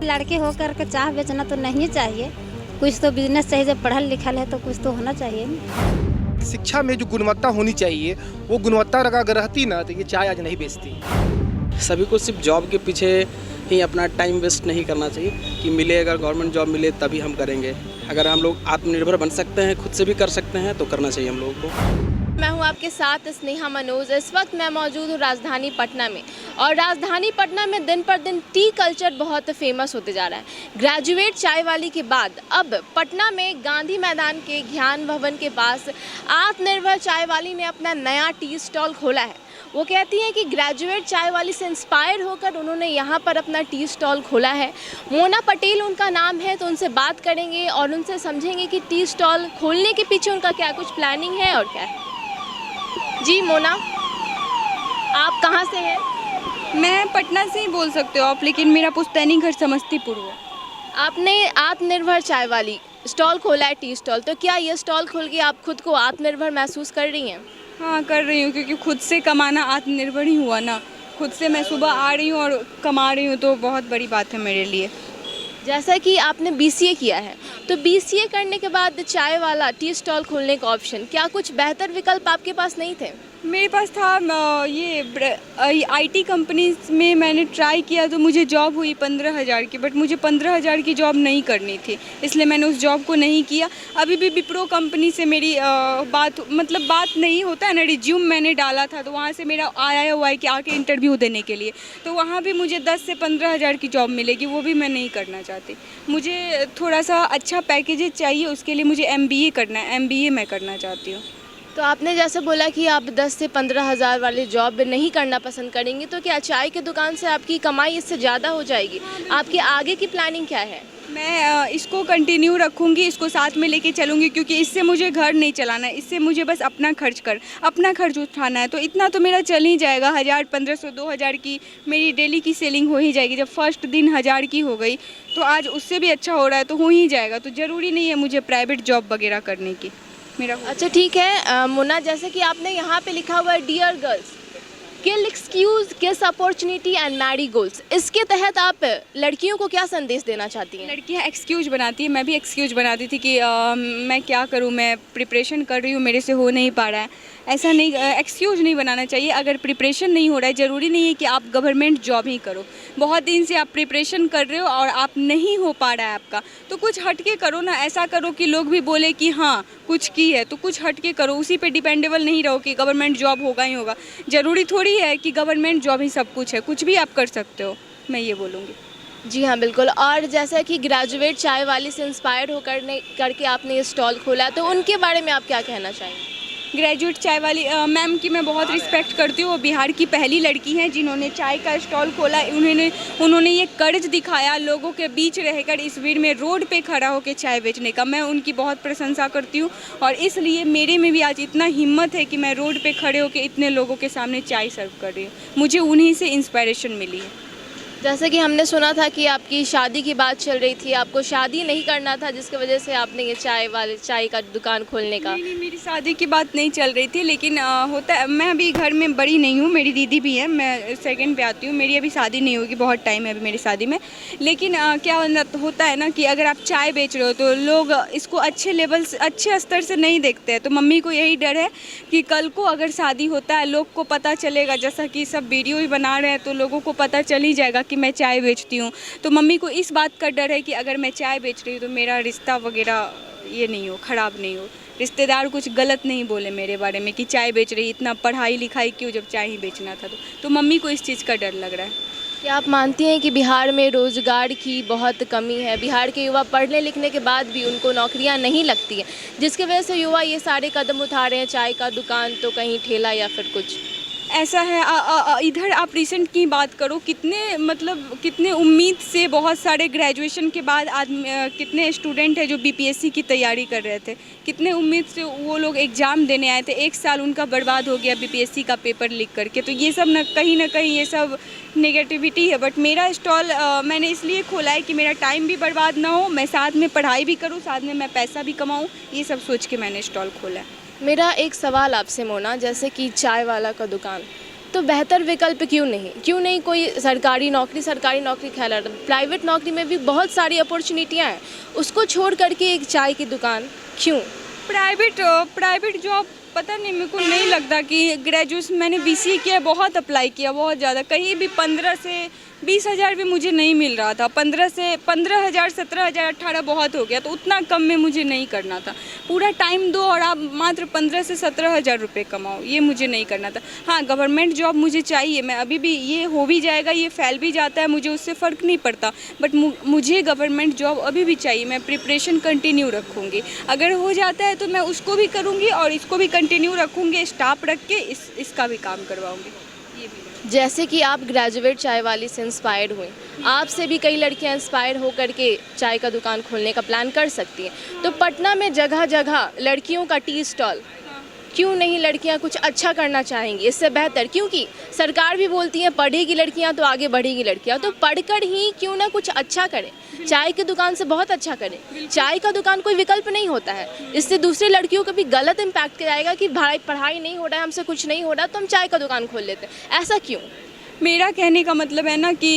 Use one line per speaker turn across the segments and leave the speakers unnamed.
लड़के होकर के चाय बेचना तो नहीं चाहिए, कुछ तो बिजनेस चाहिए। जब पढ़ल लिखल है तो कुछ तो होना चाहिए।
शिक्षा में जो गुणवत्ता होनी चाहिए वो गुणवत्ता अगर रहती ना तो ये चाय आज नहीं बेचती।
सभी को सिर्फ जॉब के पीछे ही अपना टाइम वेस्ट नहीं करना चाहिए कि मिले, अगर गवर्नमेंट जॉब मिले तभी हम करेंगे। अगर हम लोग आत्मनिर्भर बन सकते हैं, खुद से भी कर सकते हैं तो करना चाहिए हम लोगों को।
मैं हूं आपके साथ स्नेहा मनोज। इस वक्त मैं मौजूद हूं राजधानी पटना में, और राजधानी पटना में दिन पर दिन टी कल्चर बहुत फेमस होते जा रहा है। ग्रेजुएट चाय वाली के बाद अब पटना में गांधी मैदान के ज्ञान भवन के पास आत्मनिर्भर चाय वाली ने अपना नया टी स्टॉल खोला है। वो कहती हैं कि ग्रेजुएट चाय वाली से इंस्पायर होकर उन्होंने यहाँ पर अपना टी स्टॉल खोला है। मोना पटेल उनका नाम है, तो उनसे बात करेंगे और उनसे समझेंगे कि टी स्टॉल खोलने के पीछे उनका क्या कुछ प्लानिंग है और क्या है। जी मोना, आप कहाँ से हैं?
मैं पटना से ही बोल सकते हो आप, लेकिन मेरा पुश्तैनी घर समस्तीपुर है।
आपने आत्मनिर्भर चाय वाली स्टॉल खोला है, टी स्टॉल, तो क्या ये स्टॉल खोल के आप खुद को आत्मनिर्भर महसूस कर रही हैं?
हाँ, कर रही हूँ, क्योंकि खुद से कमाना आत्मनिर्भर ही हुआ ना। खुद से मैं सुबह आ रही हूँ और कमा रही हूँ, तो बहुत बड़ी बात है मेरे लिए।
जैसा कि आपने बीसीए किया है, तो बीसीए करने के बाद चाय वाला टी स्टॉल खोलने का ऑप्शन, क्या कुछ बेहतर विकल्प आपके पास नहीं थे?
मेरे पास था ये आईटी कंपनीज में मैंने ट्राई किया, तो मुझे जॉब हुई 15,000 की, बट मुझे 15,000 की जॉब नहीं करनी थी, इसलिए मैंने उस जॉब को नहीं किया। अभी भी विप्रो कंपनी से मेरी बात नहीं होता है ना, रिज्यूम मैंने डाला था, तो वहाँ से मेरा आया हुआ है कि आके इंटरव्यू देने के लिए, तो वहाँ भी मुझे 10 से 15,000 की जॉब मिलेगी, वो भी मैं नहीं करना चाहती। मुझे थोड़ा सा अच्छा पैकेजेज चाहिए, उसके लिए मुझे MBA करना है, MBA मैं करना चाहती हूँ।
तो आपने जैसे बोला कि आप 10 से 15,000 वाली जॉब नहीं करना पसंद करेंगी, तो क्या चाय की दुकान से आपकी कमाई इससे ज़्यादा हो जाएगी? आपकी आगे की प्लानिंग क्या है?
मैं इसको कंटिन्यू रखूँगी, इसको साथ में लेके चलूँगी, क्योंकि इससे मुझे घर नहीं चलाना है, इससे मुझे बस अपना खर्च उठाना है। तो इतना तो मेरा चल ही जाएगा, 1,000, 1,500, 2,000 की मेरी डेली की सेलिंग हो ही जाएगी। जब फर्स्ट दिन 1,000 की हो गई, तो आज उससे भी अच्छा हो रहा है, तो हो ही जाएगा। तो ज़रूरी नहीं है मुझे प्राइवेट जॉब वगैरह करने की।
अच्छा ठीक है मुन्ना, जैसे कि आपने यहाँ पे लिखा हुआ है डियर गर्ल्स, किल एक्सक्यूज, किस अपॉर्चुनिटी एंड मैरी गोल्स, इसके तहत आप लड़कियों को क्या संदेश देना चाहती हैं?
लड़कियाँ एक्सक्यूज बनाती है, मैं भी एक्सक्यूज बनाती थी कि मैं क्या करूँ, मैं प्रिपरेशन कर रही हूँ, मेरे से हो नहीं पा रहा है। ऐसा नहीं, एक्सक्यूज नहीं बनाना चाहिए। अगर प्रिपरेशन नहीं हो रहा है, ज़रूरी नहीं है कि आप गवर्नमेंट जॉब ही करो। बहुत दिन से आप प्रिपरेशन कर रहे हो और आप नहीं हो पा रहा है आपका, तो कुछ हटके करो ना। ऐसा करो कि लोग भी बोले कि हाँ कुछ की है, तो कुछ हटके करो। उसी पे डिपेंडेबल नहीं रहो कि गवर्नमेंट जॉब होगा ही होगा। ज़रूरी थोड़ी है कि गवर्नमेंट जॉब ही सब कुछ है, कुछ भी आप कर सकते हो, मैं ये बोलूँगी।
जी हाँ बिल्कुल। और जैसा कि ग्रेजुएट चाय वाली से इंस्पायर होकर करके आपने ये स्टॉल खोला, तो उनके बारे में आप क्या कहना चाहेंगे?
ग्रेजुएट चाय वाली मैम की मैं बहुत रिस्पेक्ट करती हूँ। वो बिहार की पहली लड़की हैं जिन्होंने चाय का स्टॉल खोला। उन्होंने ये कर्ज दिखाया लोगों के बीच रहकर, इस भीड़ में रोड पे खड़ा होकर चाय बेचने का। मैं उनकी बहुत प्रशंसा करती हूँ, और इसलिए मेरे में भी आज इतना हिम्मत है कि मैं रोड पे खड़े होकर इतने लोगों के सामने चाय सर्व कर रही हूँ। मुझे उन्हीं से इंस्पायरेशन मिली है।
जैसे कि हमने सुना था कि आपकी शादी की बात चल रही थी, आपको शादी नहीं करना था, जिसकी वजह से आपने ये चाय का दुकान खोलने का।
नहीं, मेरी शादी की बात नहीं चल रही थी, लेकिन होता है, मैं अभी घर में बड़ी नहीं हूँ, मेरी दीदी भी है, मैं सेकंड पे आती हूँ। मेरी अभी शादी नहीं होगी, बहुत टाइम है अभी मेरी शादी में। लेकिन क्या होता है ना कि अगर आप चाय बेच रहे हो तो लोग इसको अच्छे स्तर से नहीं देखते हैं। तो मम्मी को यही डर है कि कल को अगर शादी होता है, लोग को पता चलेगा, जैसा कि सब वीडियो ही बना रहे हैं, तो लोगों को पता चल ही जाएगा कि मैं चाय बेचती हूँ। तो मम्मी को इस बात का डर है कि अगर मैं चाय बेच रही हूँ तो मेरा रिश्ता वगैरह ये नहीं हो, ख़राब नहीं हो, रिश्तेदार कुछ गलत नहीं बोले मेरे बारे में कि चाय बेच रही, इतना पढ़ाई लिखाई क्यों जब चाय ही बेचना था। तो मम्मी को इस चीज़ का डर लग रहा है।
क्या आप मानती हैं कि बिहार में रोज़गार की बहुत कमी है? बिहार के युवा पढ़ने लिखने के बाद भी उनको नौकरियां नहीं लगती हैं, जिसकी वजह से युवा ये सारे कदम उठा रहे हैं, चाय का दुकान तो कहीं ठेला या फिर कुछ
ऐसा है। इधर आप रिसेंट की बात करो, कितने उम्मीद से बहुत सारे ग्रेजुएशन के बाद कितने स्टूडेंट हैं जो BPSC की तैयारी कर रहे थे, कितने उम्मीद से वो लोग एग्ज़ाम देने आए थे, 1 साल उनका बर्बाद हो गया BPSC का पेपर लीक करके। तो ये सब कहीं ना कहीं ये सब नेगेटिविटी है। बट मेरा स्टॉल मैंने इसलिए खोला है कि मेरा टाइम भी बर्बाद ना हो, मैं साथ में पढ़ाई भी करूँ, साथ में मैं पैसा भी कमाऊँ, ये सब सोच के मैंने स्टॉल खोला है।
मेरा एक सवाल आपसे मोना, जैसे कि चाय वाला का दुकान, तो बेहतर विकल्प क्यों नहीं कोई सरकारी नौकरी ख्याल, प्राइवेट नौकरी में भी बहुत सारी अपॉर्चुनिटियाँ हैं, उसको छोड़ करके एक चाय की दुकान क्यों?
प्राइवेट जॉब पता नहीं, मेरे को नहीं लगता कि ग्रेजुएशन मैंने BCA किया, बहुत अप्लाई किया, बहुत ज़्यादा, कहीं भी 15 से 20 हज़ार भी मुझे नहीं मिल रहा था। 15,000 17,000 18 बहुत हो गया, तो उतना कम में मुझे नहीं करना था। पूरा टाइम दो और आप मात्र 15 से 17 हज़ार रुपये कमाओ, ये मुझे नहीं करना था। हाँ, गवर्नमेंट जॉब मुझे चाहिए, मैं अभी भी, ये हो भी जाएगा, ये फैल भी जाता है, मुझे उससे फ़र्क नहीं पड़ता, बट मुझे गवर्नमेंट जॉब अभी भी चाहिए। मैं प्रिपरेशन कंटिन्यू रखूँगी, अगर हो जाता है तो मैं उसको भी करूँगी और इसको भी कंटिन्यू रखूँगी, स्टाफ रख के इसका भी काम करवाऊँगी। ये भी
जैसे कि आप ग्रेजुएट चाय वाली से इंस्पायर्ड हुई, आपसे भी कई लड़कियां इंस्पायर होकर के चाय का दुकान खोलने का प्लान कर सकती हैं। तो पटना में जगह जगह लड़कियों का टी स्टॉल, क्यों नहीं लड़कियां कुछ अच्छा करना चाहेंगी इससे बेहतर? क्योंकि सरकार भी बोलती है पढ़ेगी लड़कियां तो आगे बढ़ेगी लड़कियां, तो पढ़कर ही क्यों ना कुछ अच्छा करें, चाय की दुकान से बहुत अच्छा करें। चाय का दुकान कोई विकल्प नहीं होता है, इससे दूसरी लड़कियों को भी गलत इम्पैक्ट जाएगा कि भाई पढ़ाई नहीं हो रहा है, हमसे कुछ नहीं हो रहा, तो हम चाय का दुकान खोल लेते हैं। ऐसा क्यों?
मेरा कहने का मतलब है ना कि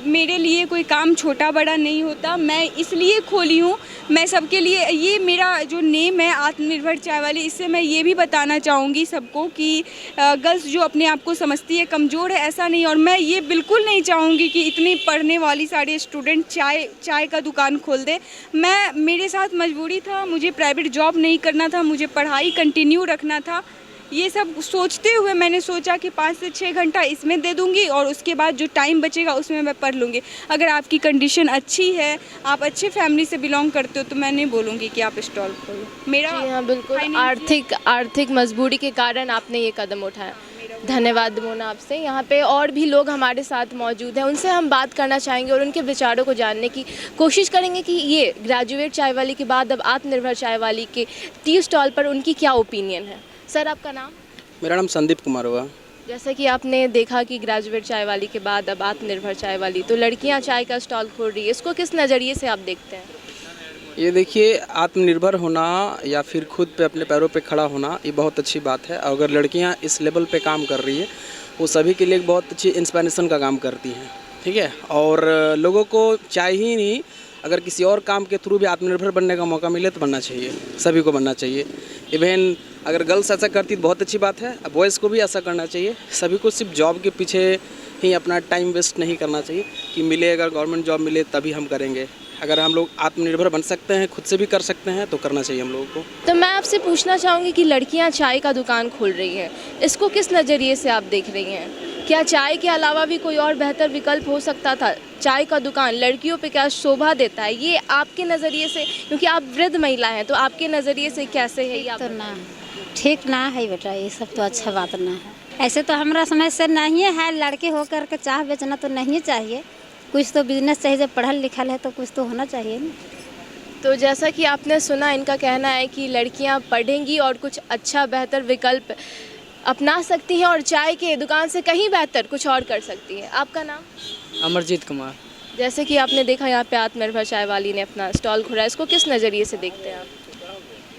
मेरे लिए कोई काम छोटा बड़ा नहीं होता, मैं इसलिए खोली हूँ, मैं सबके लिए, ये मेरा जो नेम है आत्मनिर्भर चाय वाली, इससे मैं ये भी बताना चाहूँगी सबको कि गर्ल्स जो अपने आप को समझती है कमज़ोर है, ऐसा नहीं। और मैं ये बिल्कुल नहीं चाहूँगी कि इतनी पढ़ने वाली सारे स्टूडेंट चाय का दुकान खोल दे। मेरे साथ मजबूरी था, मुझे प्राइवेट जॉब नहीं करना था, मुझे पढ़ाई कंटिन्यू रखना था। ये सब सोचते हुए मैंने सोचा कि 5 से 6 घंटा इसमें दे दूंगी और उसके बाद जो टाइम बचेगा उसमें मैं पढ़ लूँगी। अगर आपकी कंडीशन अच्छी है, आप अच्छे फैमिली से बिलोंग करते हो, तो मैं नहीं बोलूँगी कि आप स्टॉल खोलो। मेरा
जी हाँ, बिल्कुल आर्थिक मजबूरी के कारण आपने ये कदम उठाया। धन्यवाद मोना आपसे। यहाँ पे और भी लोग हमारे साथ मौजूद हैं, उनसे हम बात करना चाहेंगे और उनके विचारों को जानने की कोशिश करेंगे कि ये ग्रेजुएट चाय वाली के बाद अब आत्मनिर्भर चाय वाली के टी स्टॉल पर उनकी क्या ओपिनियन है। सर, आपका नाम?
मेरा नाम संदीप कुमार हुआ।
जैसा कि आपने देखा कि ग्रेजुएट चाय वाली के बाद अब आत्मनिर्भर चाय वाली, तो लड़कियां चाय का स्टॉल खोल रही है, इसको किस नज़रिए से आप देखते हैं?
ये देखिए, आत्मनिर्भर होना या फिर खुद पे अपने पैरों पे खड़ा होना, ये बहुत अच्छी बात है। अगर लड़कियां इस लेवल पे काम कर रही है, वो सभी के लिए बहुत अच्छी इंस्पिरेशन का काम करती हैं, ठीक है। और लोगों को चाय ही नहीं, अगर किसी और काम के थ्रू भी आत्मनिर्भर बनने का मौका मिले तो बनना चाहिए, सभी को बनना चाहिए। इवन अगर गर्ल्स ऐसा करती तो बहुत अच्छी बात है, बॉयज़ को भी ऐसा करना चाहिए। सभी को सिर्फ जॉब के पीछे ही अपना टाइम वेस्ट नहीं करना चाहिए कि मिले, अगर गवर्नमेंट जॉब मिले तभी हम करेंगे। अगर हम लोग आत्मनिर्भर बन सकते हैं, खुद से भी कर सकते हैं, तो करना चाहिए हम लोगों को।
तो मैं आपसे पूछना चाहूँगी कि लड़कियाँ चाय का दुकान खोल रही हैं, इसको किस नज़रिए से आप देख रही हैं? क्या चाय के अलावा भी कोई और बेहतर विकल्प हो सकता था? चाय का दुकान लड़कियों पे क्या शोभा देता है, ये आपके नज़रिए से, क्योंकि आप वृद्ध महिला हैं, तो आपके नज़रिए से कैसे है ये?
तो ना ठीक ना है बेटा, ये सब तो अच्छा बात ना है। ऐसे तो हमारा समझ से नहीं है, लड़के होकर के चाय बेचना तो नहीं चाहिए, कुछ तो बिजनेस चाहिए, जब पढ़ल लिखल है तो कुछ तो होना चाहिए ना।
तो जैसा कि आपने सुना, इनका कहना है कि लड़कियां पढ़ेंगी और कुछ अच्छा बेहतर विकल्प अपना सकती हैं और चाय के दुकान से कहीं बेहतर कुछ और कर सकती हैं। आपका नाम?
अमरजीत कुमार।
जैसे कि आपने देखा यहाँ पे आत्मनिर्भर चाय वाली ने अपना स्टॉल खोला, इसको किस नज़रिए से देखते हैं आप?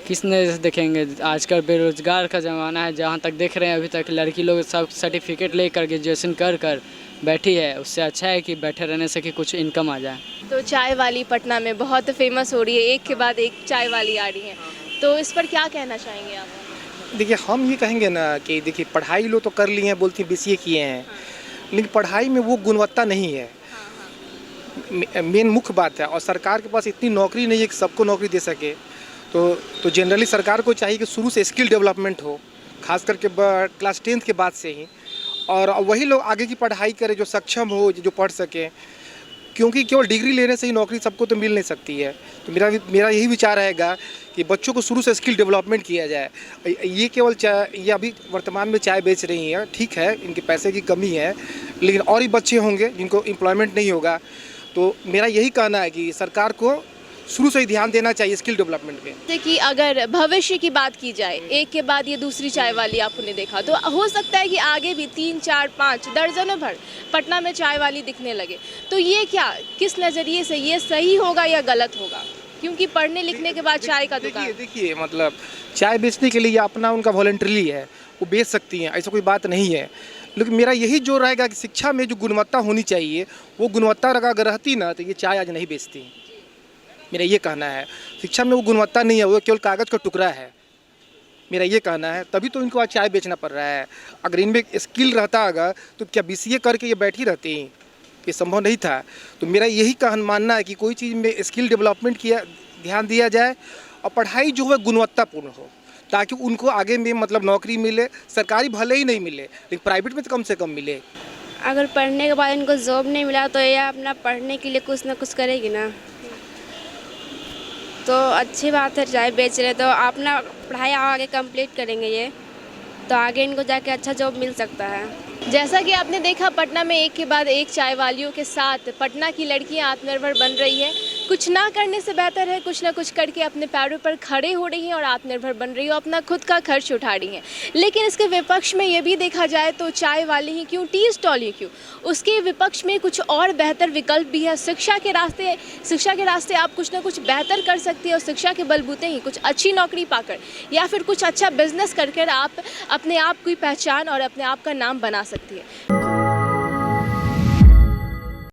किस नज़र से देखेंगे, आजकल बेरोजगार का ज़माना है, जहाँ तक देख रहे हैं अभी तक लड़की लोग सब सर्टिफिकेट लेकर ग्रेजुएशन कर बैठी है, उससे अच्छा है कि बैठे रहने से कि कुछ इनकम आ जाए।
तो चाय वाली पटना में बहुत फेमस हो रही है, एक के बाद एक चाय वाली आ रही हैं, तो इस पर क्या कहना चाहेंगे आप?
देखिए, हम ये कहेंगे ना कि देखिए, पढ़ाई लो तो कर लिए हैं, बोलती हैं BCA किए हैं, लेकिन पढ़ाई में वो गुणवत्ता नहीं है, मेन मुख्य बात है। और सरकार के पास इतनी नौकरी नहीं है कि सबको नौकरी दे सके, तो जनरली सरकार को चाहिए कि शुरू से स्किल डेवलपमेंट हो, खास करके क्लास 10th के बाद से ही, और वही लोग आगे की पढ़ाई करें जो सक्षम हो, जो पढ़ सके, क्योंकि केवल डिग्री लेने से ही नौकरी सबको तो मिल नहीं सकती है। तो मेरा यही विचार रहेगा कि बच्चों को शुरू से स्किल डेवलपमेंट किया जाए। ये केवल ये अभी वर्तमान में चाय बेच रही हैं, ठीक है, इनके पैसे की कमी है, लेकिन और ही बच्चे होंगे जिनको एम्प्लॉयमेंट नहीं होगा। तो मेरा यही कहना है कि सरकार को शुरू से ही ध्यान देना चाहिए स्किल डेवलपमेंट पे।
जैसे कि अगर भविष्य की बात की जाए, एक के बाद ये दूसरी चाय वाली आपने देखा, तो हो सकता है कि आगे भी 3, 4, 5 दर्जनों भर पटना में चाय वाली दिखने लगे। तो ये क्या, किस नज़रिए से ये सही होगा या गलत होगा? क्योंकि पढ़ने लिखने के बाद चाय का दुकान,
देखिए मतलब चाय बेचने के लिए अपना उनका वॉलंटरी है, वो बेच सकती हैं, ऐसा कोई बात नहीं है। लेकिन मेरा यही जोर रहेगा कि शिक्षा में जो गुणवत्ता होनी चाहिए वो गुणवत्ता अगर रहती ना तो ये चाय आज नहीं बेचती। मेरा ये कहना है, शिक्षा में वो गुणवत्ता नहीं है, वो केवल कागज़ का टुकड़ा है। मेरा ये कहना है, तभी तो इनको आज चाय बेचना पड़ रहा है। अगर इनमें स्किल रहता होगा तो क्या BCA करके ये बैठी रहती, ये संभव नहीं था। तो मेरा यही मानना है कि कोई चीज़ में स्किल डेवलपमेंट किया ध्यान दिया जाए और पढ़ाई जो है गुणवत्तापूर्ण हो, ताकि उनको आगे में मतलब नौकरी मिले। सरकारी भले ही नहीं मिले लेकिन प्राइवेट में तो कम से कम मिले।
अगर पढ़ने के बाद इनको जॉब नहीं मिला तो ये अपना पढ़ने के लिए कुछ ना कुछ करेगी ना, तो अच्छी बात है। चाय बेच रहे तो अपना पढ़ाई आगे कंप्लीट करेंगे ये, तो आगे इनको जाके अच्छा जॉब मिल सकता है।
जैसा कि आपने देखा, पटना में एक के बाद एक चाय वालियों के साथ पटना की लड़कियां आत्मनिर्भर बन रही है। कुछ ना करने से बेहतर है कुछ ना कुछ करके अपने पैरों पर खड़े हो रही हैं और आत्मनिर्भर बन रही है, अपना खुद का खर्च उठा रही हैं। लेकिन इसके विपक्ष में ये भी देखा जाए तो चाय वाले ही क्यों, टी स्टॉल ही क्यों, उसके विपक्ष में कुछ और बेहतर विकल्प भी है। शिक्षा के रास्ते आप कुछ ना कुछ बेहतर कर सकती है और शिक्षा के बलबूते ही कुछ अच्छी नौकरी पाकर या फिर कुछ अच्छा बिजनेस कर आप अपने आप की पहचान और अपने आप का नाम बना सकती है।